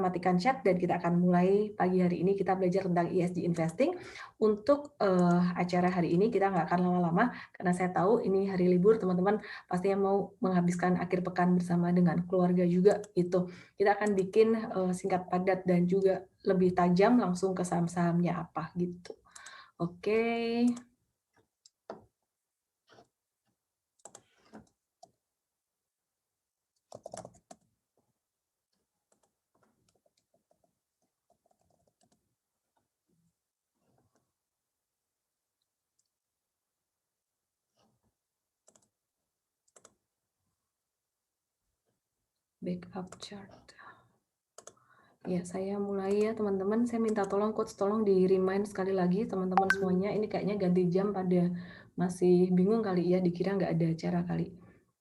matikan chat dan kita akan mulai pagi hari ini kita belajar tentang ESG investing. Untuk acara hari ini kita nggak akan lama-lama karena saya tahu ini hari libur, teman-teman pastinya mau menghabiskan akhir pekan bersama dengan keluarga juga gitu. Kita akan bikin singkat padat dan juga lebih tajam langsung ke saham-sahamnya apa gitu. Oke. Backup chart. Ya, saya mulai ya teman-teman. Saya minta tolong coach, tolong di remind sekali lagi teman-teman semuanya. Ini kayaknya ganti jam pada masih bingung kali ya, dikira nggak ada acara kali.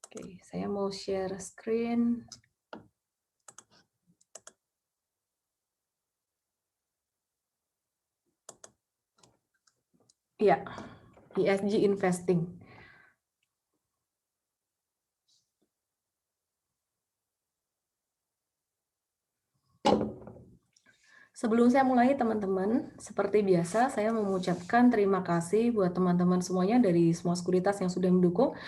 Oke, saya mau share screen. Ya, ESG investing. Sebelum saya mulai teman-teman, seperti biasa saya mengucapkan terima kasih buat teman-teman semuanya dari semua sekuritas yang sudah mendukung.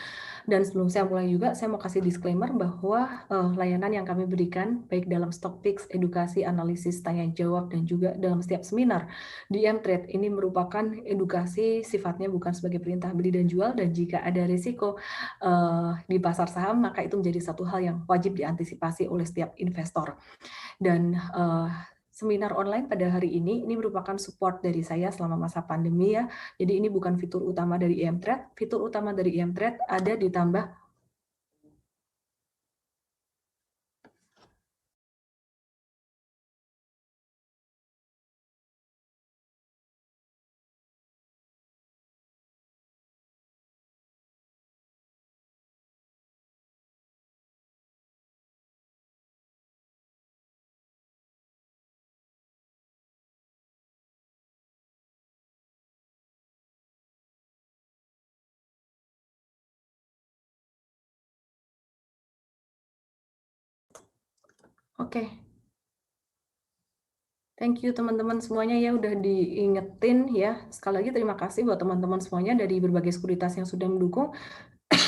Dan sebelum saya mulai juga, saya mau kasih disclaimer bahwa layanan yang kami berikan, baik dalam stock picks, edukasi, analisis, tanya jawab, dan juga dalam setiap seminar di M-Trade, ini merupakan edukasi sifatnya bukan sebagai perintah beli dan jual, dan jika ada risiko di pasar saham, maka itu menjadi satu hal yang wajib diantisipasi oleh setiap investor. Dan seminar online pada hari ini merupakan support dari saya selama masa pandemi ya. Jadi ini bukan fitur utama dari EM-Trade. Fitur utama dari EM-Trade ada ditambah Oke. Thank you teman-teman semuanya ya udah diingetin ya. Sekali lagi terima kasih buat teman-teman semuanya dari berbagai sekuritas yang sudah mendukung.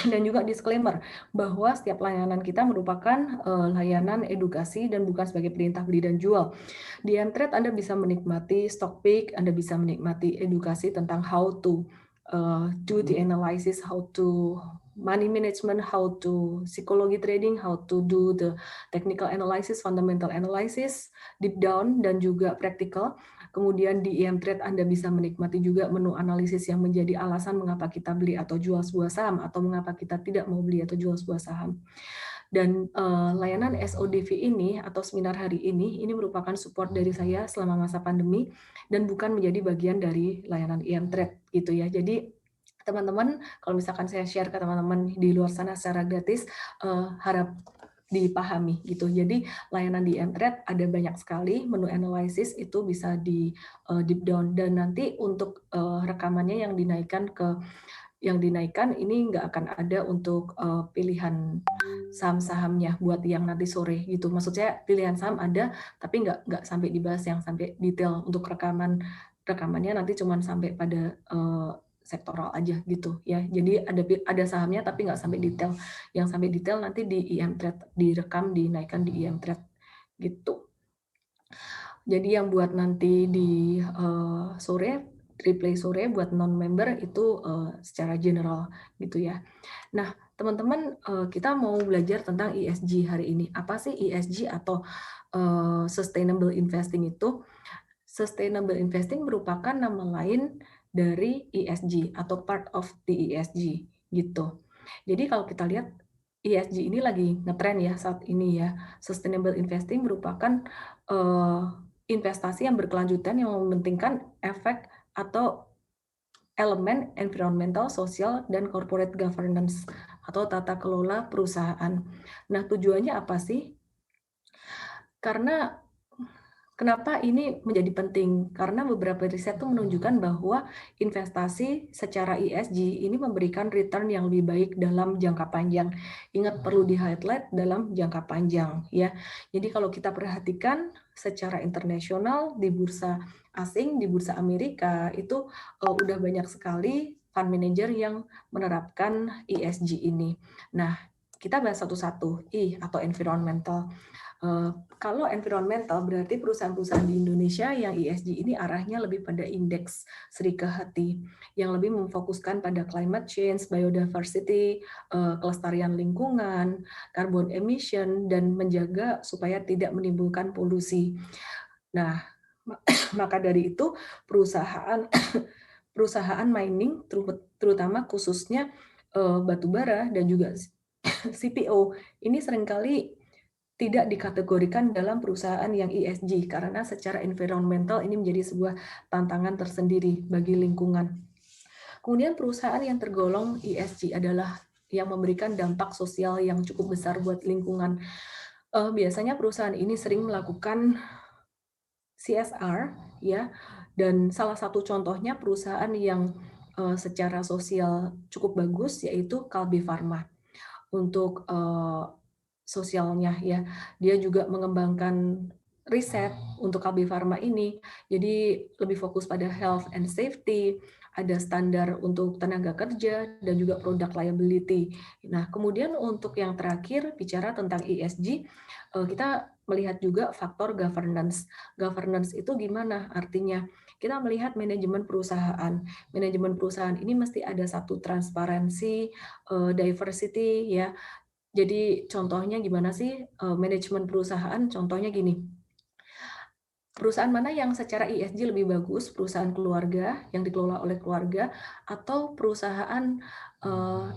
Dan juga disclaimer bahwa setiap layanan kita merupakan layanan edukasi dan bukan sebagai perintah beli dan jual. Di M-Trade Anda bisa menikmati stock pick, Anda bisa menikmati edukasi tentang how to do the analysis, how to money management, how to psychology trading, how to do the technical analysis, fundamental analysis, deep down, dan juga practical. Kemudian di EM-Trade Anda bisa menikmati juga menu analisis yang menjadi alasan mengapa kita beli atau jual sebuah saham, atau mengapa kita tidak mau beli atau jual sebuah saham. Dan layanan SODV ini atau seminar hari ini merupakan support dari saya selama masa pandemi dan bukan menjadi bagian dari layanan EM-Trade gitu ya. Jadi teman-teman, kalau misalkan saya share ke teman-teman di luar sana secara gratis, harap dipahami gitu. Jadi layanan di M-Trade ada banyak sekali menu analisis, itu bisa di deep down, dan nanti untuk rekamannya yang dinaikkan ini nggak akan ada untuk pilihan saham-sahamnya buat yang nanti sore gitu. Maksud saya pilihan saham ada, tapi nggak sampai dibahas yang sampai detail. Untuk rekamannya nanti cuma sampai pada sektoral aja gitu ya. Jadi ada sahamnya tapi nggak sampai detail. Yang sampai detail nanti di EM-Trade direkam, dinaikkan di EM-Trade gitu. Jadi yang buat nanti di sore, replay sore buat non-member itu secara general gitu ya. Nah, teman-teman, kita mau belajar tentang ESG hari ini. Apa sih ESG atau sustainable investing itu? Sustainable investing merupakan nama lain dari ESG atau part of the ESG gitu. Jadi kalau kita lihat ESG ini lagi ngetren ya saat ini ya. Sustainable investing merupakan investasi yang berkelanjutan yang mementingkan efek atau elemen environmental, sosial, dan corporate governance atau tata kelola perusahaan. Nah, tujuannya apa sih? Karena kenapa ini menjadi penting? Karena beberapa riset itu menunjukkan bahwa investasi secara ESG ini memberikan return yang lebih baik dalam jangka panjang. Ingat, perlu di-highlight dalam jangka panjang ya. Jadi kalau kita perhatikan secara internasional di bursa asing, di bursa Amerika itu udah banyak sekali fund manager yang menerapkan ESG ini. Nah, kita bahas satu-satu, I atau environmental. Kalau environmental berarti perusahaan-perusahaan di Indonesia yang ESG ini arahnya lebih pada indeks Serikahati yang lebih memfokuskan pada climate change, biodiversity, kelestarian lingkungan, carbon emission, dan menjaga supaya tidak menimbulkan polusi. Nah, maka dari itu perusahaan perusahaan mining terutama khususnya batu bara dan juga CPO ini seringkali tidak dikategorikan dalam perusahaan yang ESG karena secara environmental ini menjadi sebuah tantangan tersendiri bagi lingkungan. Kemudian perusahaan yang tergolong ESG adalah yang memberikan dampak sosial yang cukup besar buat lingkungan. Biasanya perusahaan ini sering melakukan CSR, ya, dan salah satu contohnya perusahaan yang secara sosial cukup bagus yaitu Kalbe Farma. Untuk sosialnya ya. Dia juga mengembangkan riset untuk KB Pharma ini. Jadi lebih fokus pada health and safety, ada standar untuk tenaga kerja dan juga product liability. Nah, kemudian untuk yang terakhir bicara tentang ESG, kita melihat juga faktor governance. Governance itu gimana artinya? Kita melihat manajemen perusahaan. Manajemen perusahaan ini mesti ada satu transparansi, diversity ya. Jadi contohnya gimana sih manajemen perusahaan? Contohnya gini, perusahaan mana yang secara ESG lebih bagus? Perusahaan keluarga yang dikelola oleh keluarga atau perusahaan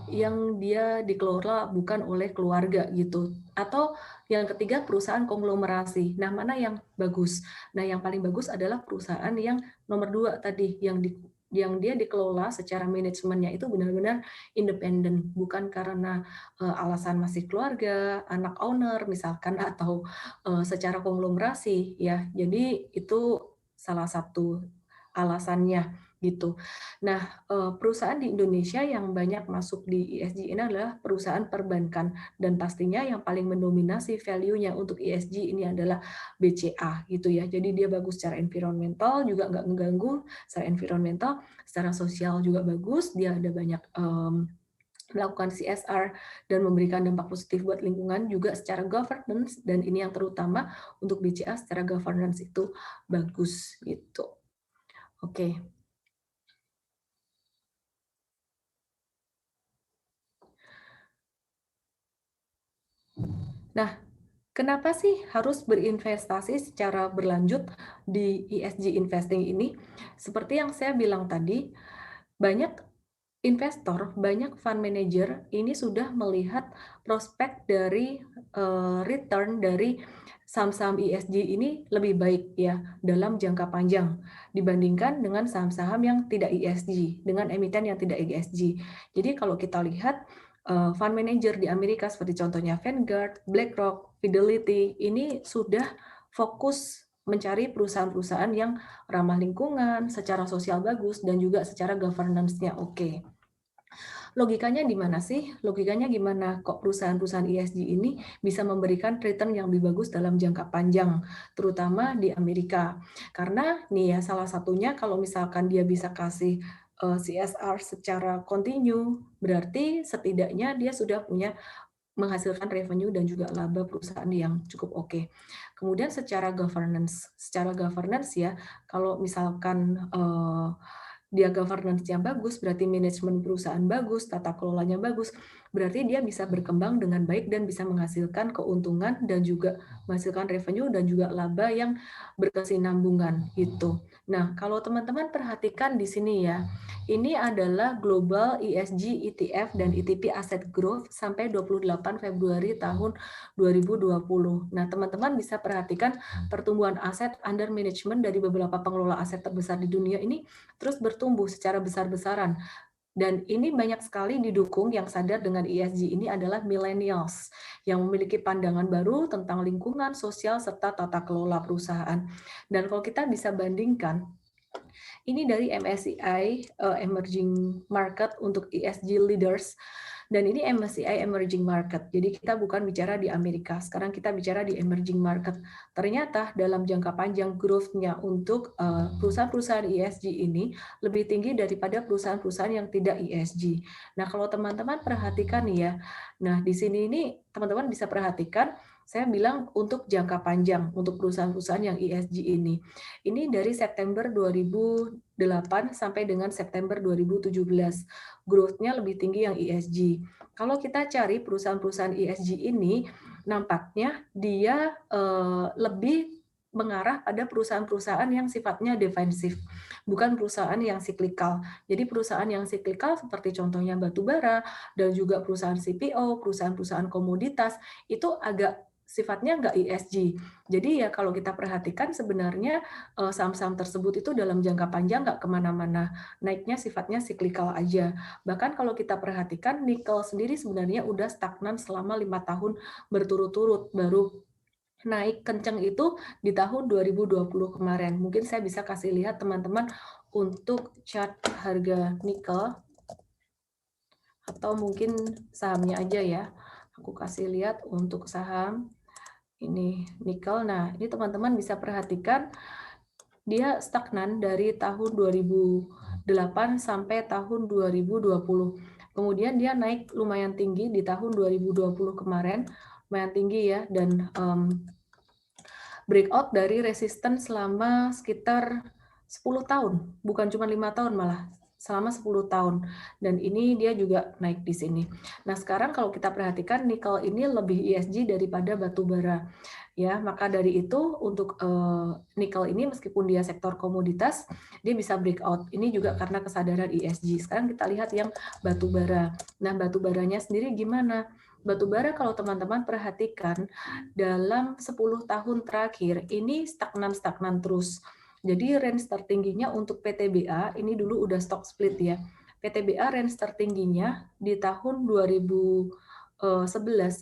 yang dia dikelola bukan oleh keluarga gitu? Atau yang ketiga perusahaan konglomerasi. Nah, mana yang bagus? Nah, yang paling bagus adalah perusahaan yang nomor 2 tadi yang dia dikelola secara manajemennya itu benar-benar independen, bukan karena alasan masih keluarga, anak owner misalkan atau secara konglomerasi ya. Jadi itu salah satu alasannya gitu. Nah, perusahaan di Indonesia yang banyak masuk di ESG ini adalah perusahaan perbankan dan pastinya yang paling mendominasi value-nya untuk ESG ini adalah BCA gitu ya. Jadi dia bagus secara environmental juga nggak mengganggu secara environmental, secara sosial juga bagus. Dia ada banyak melakukan CSR dan memberikan dampak positif buat lingkungan juga secara governance dan ini yang terutama untuk BCA secara governance itu bagus gitu. Oke. Nah, kenapa sih harus berinvestasi secara berlanjut di ESG investing ini? Seperti yang saya bilang tadi, banyak investor, banyak fund manager ini sudah melihat prospek dari return dari saham-saham ESG ini lebih baik ya dalam jangka panjang dibandingkan dengan saham-saham yang tidak ESG, dengan emiten yang tidak ESG. Jadi kalau kita lihat fund manager di Amerika seperti contohnya Vanguard, BlackRock, Fidelity ini sudah fokus mencari perusahaan-perusahaan yang ramah lingkungan, secara sosial bagus, dan juga secara governance-nya oke. Logikanya di mana sih? Logikanya gimana kok perusahaan-perusahaan ESG ini bisa memberikan return yang lebih bagus dalam jangka panjang, terutama di Amerika. Karena nih ya salah satunya kalau misalkan dia bisa kasih CSR secara kontinu, berarti setidaknya dia sudah punya menghasilkan revenue dan juga laba perusahaan yang cukup oke. Kemudian secara governance ya, kalau misalkan dia governance-nya bagus, berarti manajemen perusahaan bagus, tata kelolanya bagus, berarti dia bisa berkembang dengan baik dan bisa menghasilkan keuntungan dan juga menghasilkan revenue dan juga laba yang berkesinambungan gitu. Nah, kalau teman-teman perhatikan di sini ya, ini adalah Global ESG ETF dan ETP Asset Growth sampai 28 Februari tahun 2020. Nah, teman-teman bisa perhatikan pertumbuhan aset under management dari beberapa pengelola aset terbesar di dunia ini terus bertumbuh secara besar-besaran. Dan ini banyak sekali didukung yang sadar dengan ESG ini adalah millennials yang memiliki pandangan baru tentang lingkungan, sosial, serta tata kelola perusahaan. Dan kalau kita bisa bandingkan, ini dari MSCI Emerging Market untuk ESG Leaders. Dan ini MSCI Emerging Market. Jadi kita bukan bicara di Amerika, sekarang kita bicara di emerging market. Ternyata dalam jangka panjang growth-nya untuk perusahaan-perusahaan ESG ini lebih tinggi daripada perusahaan-perusahaan yang tidak ESG. Nah, kalau teman-teman perhatikan nih ya, nah di sini ini teman-teman bisa perhatikan, saya bilang untuk jangka panjang untuk perusahaan-perusahaan yang ESG ini. Ini dari September 2008 sampai dengan September 2017. Growth-nya lebih tinggi yang ESG. Kalau kita cari perusahaan-perusahaan ESG ini, nampaknya dia lebih mengarah pada perusahaan-perusahaan yang sifatnya defensif, bukan perusahaan yang siklikal. Jadi perusahaan yang siklikal seperti contohnya batubara dan juga perusahaan CPO, perusahaan-perusahaan komoditas, itu agak sifatnya nggak ESG. Jadi ya kalau kita perhatikan sebenarnya saham-saham tersebut itu dalam jangka panjang nggak kemana-mana, naiknya sifatnya siklikal aja. Bahkan kalau kita perhatikan nikel sendiri sebenarnya udah stagnan selama 5 tahun berturut-turut, baru naik kenceng itu di tahun 2020 kemarin. Mungkin saya bisa kasih lihat teman-teman untuk chart harga nikel, atau mungkin sahamnya aja ya. Aku kasih lihat untuk saham ini nikel. Nah, ini teman-teman bisa perhatikan dia stagnan dari tahun 2008 sampai tahun 2020. Kemudian dia naik lumayan tinggi di tahun 2020 kemarin, lumayan tinggi ya, dan breakout dari resisten selama sekitar 10 tahun, bukan cuma 5 tahun malah, selama 10 tahun. Dan ini dia juga naik di sini. Nah, sekarang kalau kita perhatikan nikel ini lebih ESG daripada batu bara. Ya, maka dari itu untuk nikel ini meskipun dia sektor komoditas, dia bisa breakout. Ini juga karena kesadaran ESG. Sekarang kita lihat yang batu bara. Nah, batu baranya sendiri gimana? Batu bara kalau teman-teman perhatikan dalam 10 tahun terakhir ini stagnan terus. Jadi range tertingginya untuk PTBA ini dulu udah stock split ya. PTBA range tertingginya di tahun 2011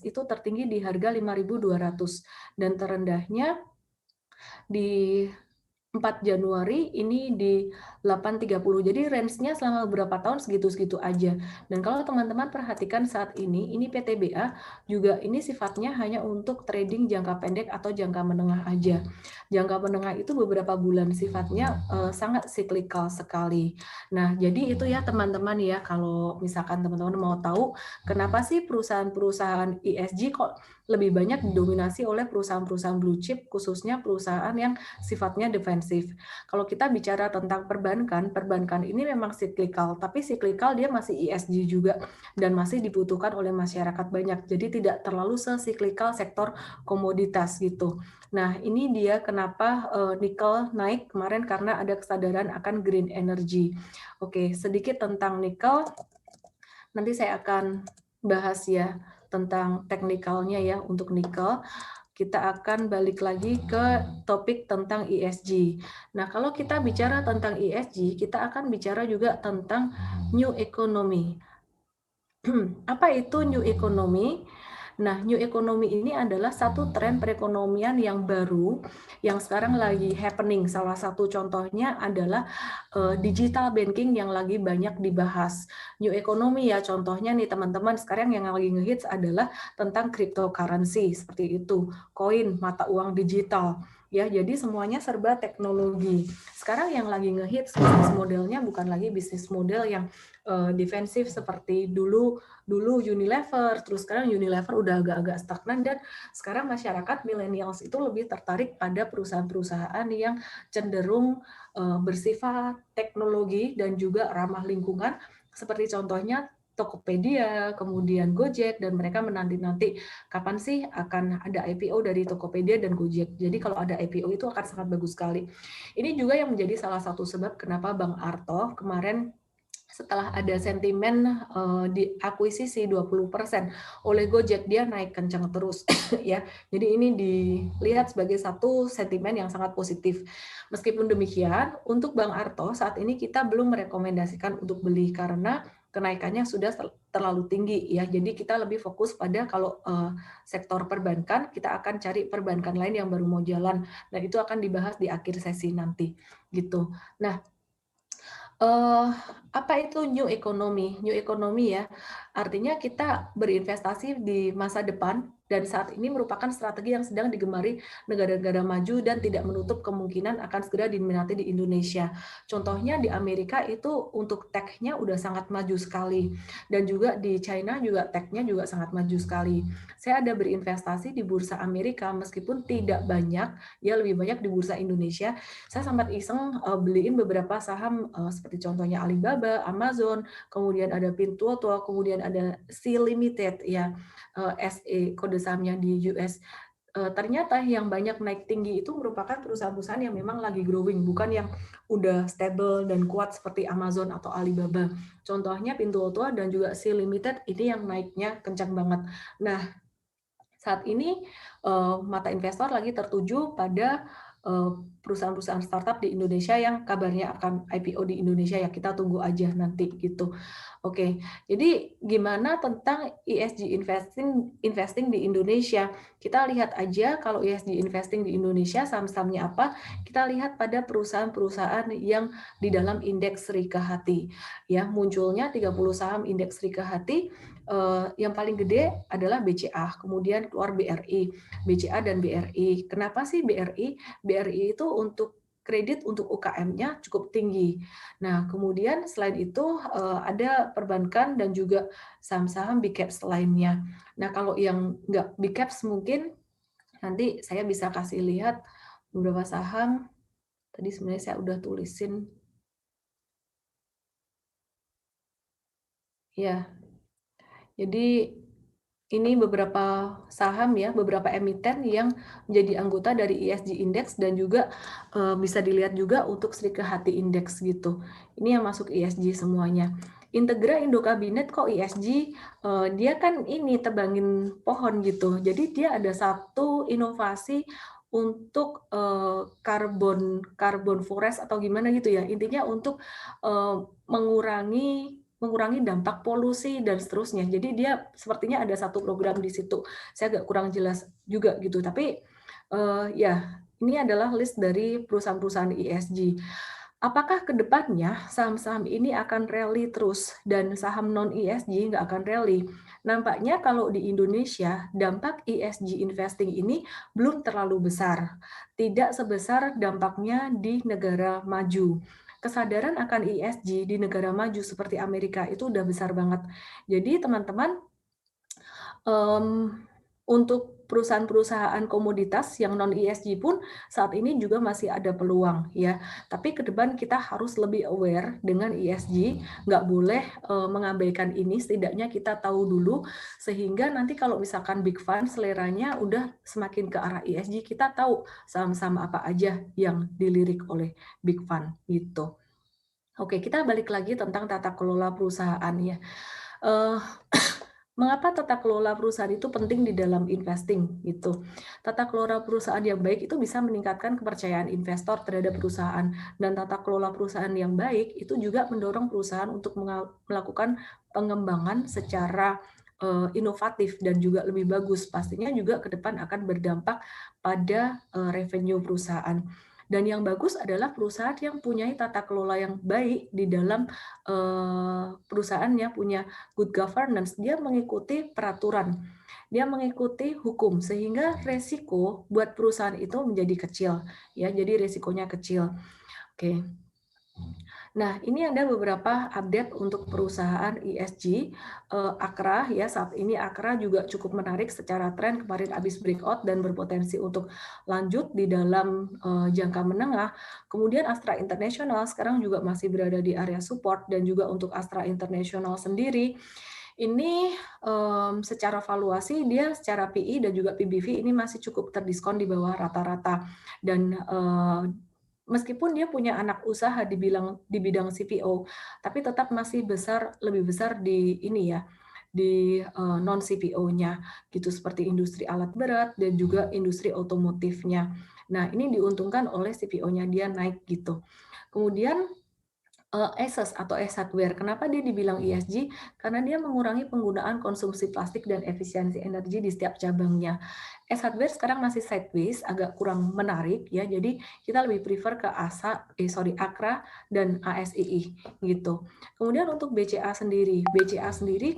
itu tertinggi di harga 5.200 dan terendahnya di 4 Januari ini di 830. Jadi range-nya selama beberapa tahun segitu-segitu aja. Dan kalau teman-teman perhatikan saat ini PTBA juga ini sifatnya hanya untuk trading jangka pendek atau jangka menengah aja. Jangka menengah itu beberapa bulan sifatnya sangat siklikal sekali. Nah, jadi itu ya teman-teman ya, kalau misalkan teman-teman mau tahu kenapa sih perusahaan-perusahaan ESG kok lebih banyak didominasi oleh perusahaan-perusahaan blue chip, khususnya perusahaan yang sifatnya defensif. Kalau kita bicara tentang perbankan ini memang siklikal, tapi siklikal dia masih ESG juga dan masih dibutuhkan oleh masyarakat banyak. Jadi tidak terlalu sesiklikal sektor komoditas gitu. Nah, ini dia kenapa nikel naik kemarin karena ada kesadaran akan green energy. Oke, sedikit tentang nikel. Nanti saya akan bahas ya tentang teknikalnya ya untuk nikel. Kita akan balik lagi ke topik tentang ESG. Nah, kalau kita bicara tentang ESG, kita akan bicara juga tentang new economy. Apa itu new economy? Nah, new economy ini adalah satu tren perekonomian yang baru yang sekarang lagi happening. Salah satu contohnya adalah digital banking yang lagi banyak dibahas. New economy ya contohnya nih teman-teman, sekarang yang lagi ngehits adalah tentang cryptocurrency seperti itu, koin, mata uang digital. Ya, jadi semuanya serba teknologi. Sekarang yang lagi ngehits bisnis modelnya bukan lagi bisnis model yang defensif seperti dulu Unilever, terus sekarang Unilever udah agak-agak stagnan, dan sekarang masyarakat millennials itu lebih tertarik pada perusahaan-perusahaan yang cenderung bersifat teknologi dan juga ramah lingkungan, seperti contohnya Tokopedia, kemudian Gojek, dan mereka menanti-nanti kapan sih akan ada IPO dari Tokopedia dan Gojek. Jadi kalau ada IPO itu akan sangat bagus sekali. Ini juga yang menjadi salah satu sebab kenapa Bang Arto kemarin setelah ada sentimen diakuisisi 20% oleh Gojek, dia naik kencang terus ya. Jadi ini dilihat sebagai satu sentimen yang sangat positif. Meskipun demikian, untuk Bang Arto saat ini kita belum merekomendasikan untuk beli karena kenaikannya sudah terlalu tinggi ya. Jadi kita lebih fokus pada kalau sektor perbankan, kita akan cari perbankan lain yang baru mau jalan, dan itu akan dibahas di akhir sesi nanti gitu. Nah, Eee, apa itu new economy? New economy ya, artinya kita berinvestasi di masa depan dan saat ini merupakan strategi yang sedang digemari negara-negara maju dan tidak menutup kemungkinan akan segera diminati di Indonesia. Contohnya di Amerika itu untuk tech-nya udah sangat maju sekali dan juga di China juga tech-nya juga sangat maju sekali. Saya ada berinvestasi di bursa Amerika meskipun tidak banyak, ya lebih banyak di bursa Indonesia. Saya sempat iseng beliin beberapa saham seperti contohnya Alibaba, Amazon, kemudian ada Pinduoduo, kemudian ada Sea Limited ya, SE kode sahamnya di US. Ternyata yang banyak naik tinggi itu merupakan perusahaan-perusahaan yang memang lagi growing, bukan yang udah stable dan kuat seperti Amazon atau Alibaba. Contohnya Pinduoduo dan juga Sea Limited ini yang naiknya kencang banget. Nah, saat ini mata investor lagi tertuju pada perusahaan-perusahaan startup di Indonesia yang kabarnya akan IPO di Indonesia ya, kita tunggu aja nanti gitu. Oke, jadi gimana tentang ESG investing investing di Indonesia? Kita lihat aja kalau ESG investing di Indonesia saham-sahamnya apa, kita lihat pada perusahaan-perusahaan yang di dalam indeks Rika Hati. Ya, munculnya 30 saham indeks Rika Hati, yang paling gede adalah BCA, kemudian keluar BRI, BCA dan BRI. Kenapa sih BRI? BRI itu untuk kredit untuk UKM-nya cukup tinggi. Nah, kemudian selain itu ada perbankan dan juga saham-saham big caps lainnya. Nah, kalau yang nggak big caps mungkin nanti saya bisa kasih lihat beberapa saham. Tadi sebenarnya saya udah tulisin. Ya, jadi ini beberapa saham ya, beberapa emiten yang menjadi anggota dari ESG Index dan juga bisa dilihat juga untuk Srika Hati Index gitu. Ini yang masuk ESG semuanya. Integra Indo Kabinet kok ESG, dia kan ini tebangin pohon gitu. Jadi dia ada satu inovasi untuk carbon forest atau gimana gitu ya. Intinya untuk mengurangi mengurangi dampak polusi dan seterusnya. Jadi dia sepertinya ada satu program di situ. Saya agak kurang jelas juga gitu. Tapi ya ini adalah list dari perusahaan-perusahaan ESG. Apakah ke depannya saham-saham ini akan rally terus dan saham non ESG nggak akan rally? Nampaknya kalau di Indonesia dampak ESG investing ini belum terlalu besar. Tidak sebesar dampaknya di negara maju. Kesadaran akan ESG di negara maju seperti Amerika itu udah besar banget. Jadi teman-teman, untuk perusahaan-perusahaan komoditas yang non ESG pun saat ini juga masih ada peluang ya. Tapi ke depan kita harus lebih aware dengan ESG, nggak boleh mengabaikan ini. Setidaknya kita tahu dulu sehingga nanti kalau misalkan big fund seleranya udah semakin ke arah ESG, kita tahu saham-saham apa aja yang dilirik oleh big fund gitu. Oke, kita balik lagi tentang tata kelola perusahaan ya. Eh, Mengapa tata kelola perusahaan itu penting di dalam investing gitu. Tata kelola perusahaan yang baik itu bisa meningkatkan kepercayaan investor terhadap perusahaan dan tata kelola perusahaan yang baik itu juga mendorong perusahaan untuk melakukan pengembangan secara inovatif dan juga lebih bagus. Pastinya juga ke depan akan berdampak pada revenue perusahaan. Dan yang bagus adalah perusahaan yang punya tata kelola yang baik di dalam perusahaannya, punya good governance, dia mengikuti peraturan, dia mengikuti hukum, sehingga resiko buat perusahaan itu menjadi kecil, ya, jadi resikonya kecil. Oke. Nah, ini ada beberapa update untuk perusahaan ESG. Akra ya, saat ini Akra juga cukup menarik secara tren, kemarin habis breakout dan berpotensi untuk lanjut di dalam jangka menengah. Kemudian Astra International sekarang juga masih berada di area support dan juga untuk Astra International sendiri ini secara valuasi dia secara PI dan juga PBV ini masih cukup terdiskon di bawah rata-rata dan meskipun dia punya anak usaha di bidang CPO, tapi tetap masih lebih besar di ini ya, di non CPO-nya gitu seperti industri alat berat dan juga industri otomotifnya. Nah, ini diuntungkan oleh CPO-nya dia naik gitu. Kemudian ESES atau e-hardware. Kenapa dia dibilang ESG? Karena dia mengurangi penggunaan konsumsi plastik dan efisiensi energi di setiap cabangnya. E-hardware sekarang masih sideways, agak kurang menarik ya. Jadi kita lebih prefer ke AKRA dan ASII gitu. Kemudian untuk BCA sendiri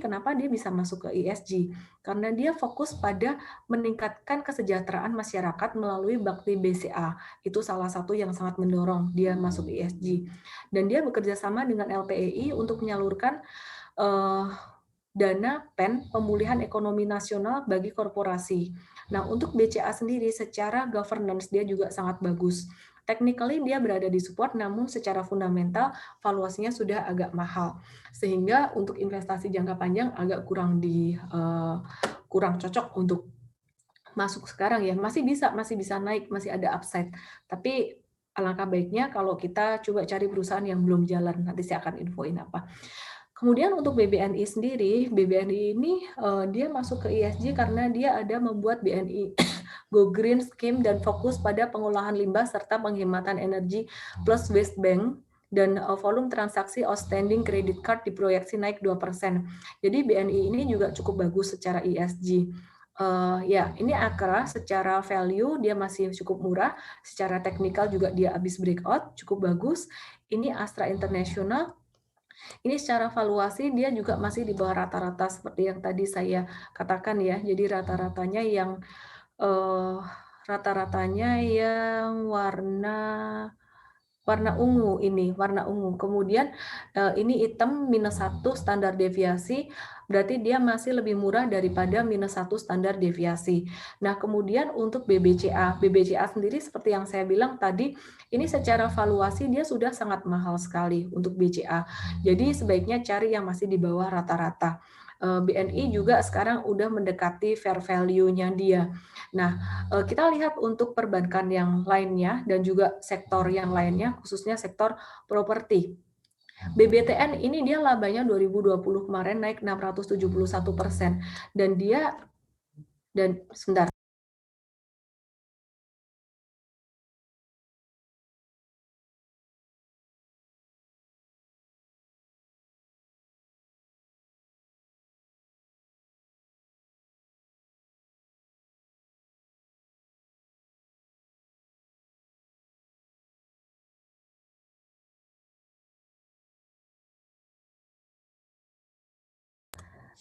kenapa dia bisa masuk ke ESG? Karena dia fokus pada meningkatkan kesejahteraan masyarakat melalui bakti BCA. Itu salah satu yang sangat mendorong dia masuk ESG. Dan dia bekerja sama dengan LPEI untuk menyalurkan dana PEN pemulihan ekonomi nasional bagi korporasi. Nah, untuk BCA sendiri secara governance dia juga sangat bagus. Technically dia berada di support, namun secara fundamental valuasinya sudah agak mahal. Sehingga untuk investasi jangka panjang agak kurang cocok untuk masuk sekarang ya. Masih bisa naik, masih ada upside. Tapi alangkah baiknya kalau kita coba cari perusahaan yang belum jalan. Nanti saya akan infoin apa. Kemudian untuk BBNI sendiri, BBNI ini dia masuk ke ESG karena dia ada membuat BNI Go Green Scheme dan fokus pada pengolahan limbah serta penghematan energi plus waste bank dan volume transaksi outstanding credit card diproyeksi naik 2%. Jadi BNI ini juga cukup bagus secara ESG. Ya, ini AKRA secara value dia masih cukup murah, secara teknikal juga dia habis breakout, cukup bagus. Ini Astra International. Ini secara valuasi dia juga masih di bawah rata-rata seperti yang tadi saya katakan ya. Jadi eh, rata-ratanya yang warna ungu ini, warna ungu. Kemudian ini hitam -1 standar deviasi, berarti dia masih lebih murah daripada -1 standar deviasi. Nah, kemudian untuk BBCA sendiri seperti yang saya bilang tadi, ini secara valuasi dia sudah sangat mahal sekali untuk BCA. Jadi sebaiknya cari yang masih di bawah rata-rata. BNI juga sekarang udah mendekati fair value-nya dia. Nah, kita lihat untuk perbankan yang lainnya dan juga sektor yang lainnya, khususnya sektor properti. BBTN ini dia labanya 2020 kemarin naik 671% dan sebentar.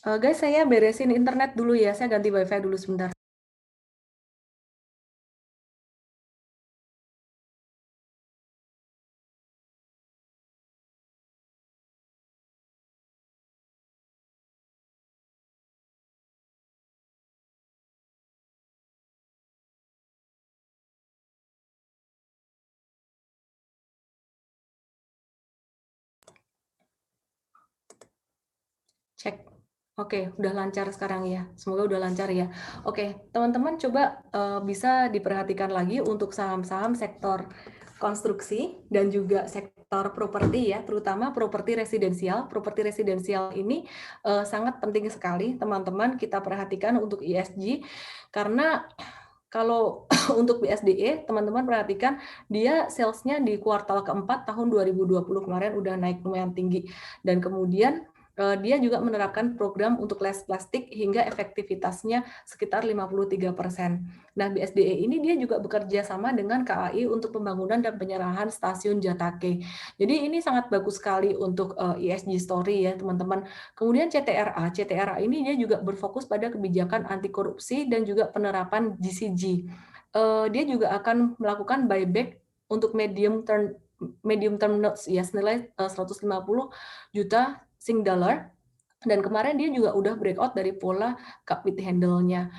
Guys, saya beresin internet dulu ya, saya ganti wifi dulu sebentar. Cek. Oke, udah lancar sekarang ya. Semoga udah lancar ya. Oke, teman-teman coba bisa diperhatikan lagi untuk saham-saham sektor konstruksi dan juga sektor properti ya, terutama properti residensial. Properti residensial ini sangat penting sekali teman-teman kita perhatikan untuk ESG karena kalau untuk BSDE, teman-teman perhatikan dia salesnya di kuartal keempat tahun 2020 kemarin udah naik lumayan tinggi. Dan kemudian dia juga menerapkan program untuk less plastik hingga efektivitasnya sekitar 53%. Nah, BSDE ini dia juga bekerja sama dengan KAI untuk pembangunan dan penyerahan stasiun Jatake. Jadi ini sangat bagus sekali untuk ESG story ya, teman-teman. Kemudian CTRA ini dia juga berfokus pada kebijakan anti korupsi dan juga penerapan GCG. Dia juga akan melakukan buyback untuk medium term notes ya senilai 150 juta Sing dollar dan kemarin dia juga udah breakout dari pola cup with handle-nya.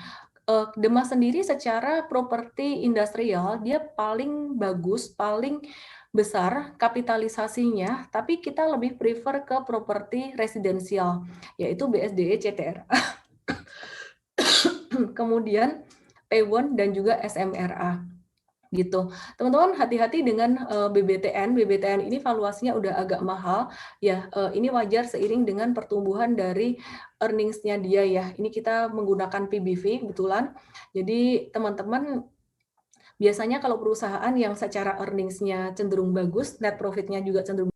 Demas sendiri secara properti industrial dia paling bagus, paling besar kapitalisasinya, tapi kita lebih prefer ke properti residensial, yaitu BSDE CTRA. Kemudian P1 dan juga SMRA. Gitu. Teman-teman hati-hati dengan BBTN. BBTN ini valuasinya udah agak mahal ya. Ini wajar seiring dengan pertumbuhan dari earnings-nya dia ya. Ini kita menggunakan PBV kebetulan. Jadi teman-teman biasanya kalau perusahaan yang secara earnings-nya cenderung bagus, net profit-nya juga cenderung